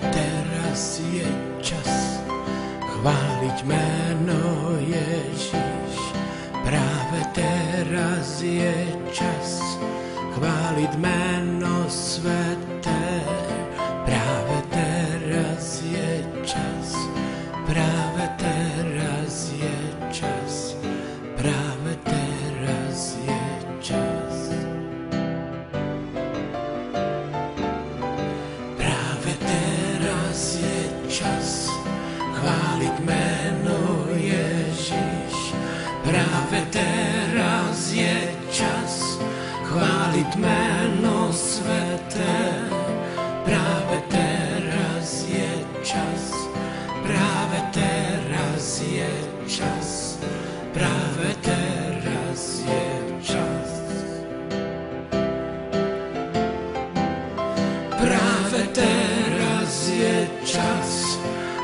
teraz je čas chváliť meno Ježiš. Práve teraz je čas chváliť meno sveté. Práve teraz je čas, práve teraz je čas, práve teraz je čas. Práve teraz je čas chváliť meno Ježiš. Práve teraz je čas chváliť meno sveté. Práve teraz je čas, práve teraz je čas, práve teraz je čas. Práve teraz je čas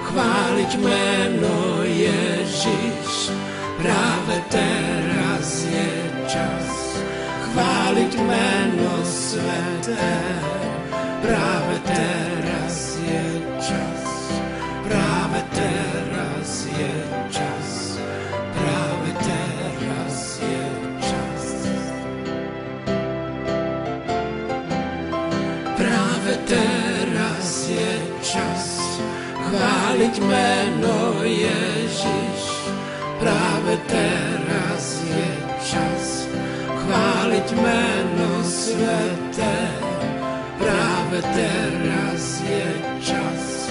chváliť meno Ježiš. Práve teraz je čas chváliť meno sveté. Práve teraz je čas, práve teraz je čas, práve teraz je čas. Práve teraz je čas chváliť meno Ježiš. Práve teraz je čas chváliť meno sveté. Práve teraz je čas,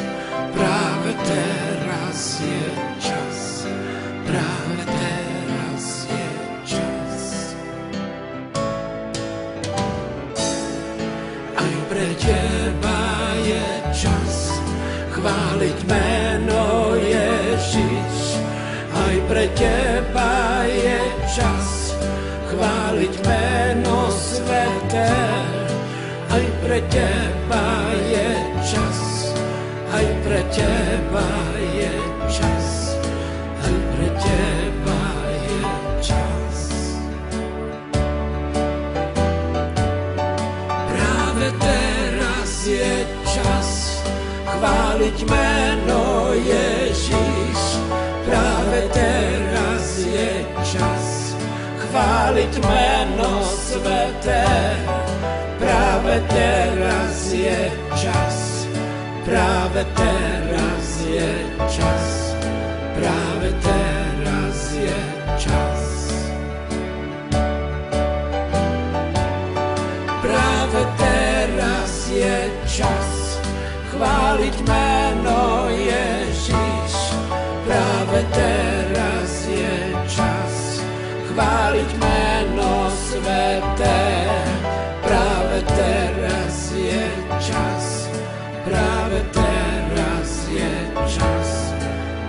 práve teraz je čas, práve teraz je čas. Aj pre teba je čas chváliť meno Ježiš. Aj pre teba je čas chváliť meno sveté. Aj pre teba je čas, aj pre teba je čas, aj pre teba je čas. Práve teraz je čas chváliť meno Ježiš. Práve teraz je čas chváliť meno sveté. Práve teraz je čas, práve teraz je čas, práve teraz je čas. Práve teraz je čas chváliť meno Ježiš. Práve teraz je čas chváliť meno sveté. Práve teraz je čas, práve teraz je čas,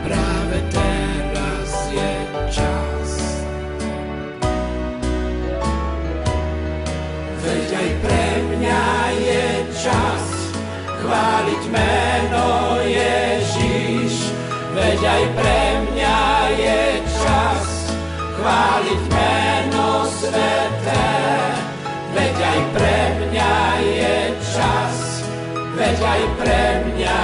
práve teraz je čas. Veď aj pre mňa je čas chváliť meno Ježiš. Veď aj pre mňa je čas chváliť meno sveté. Veď aj pre mňa je čas, veď aj pre mňa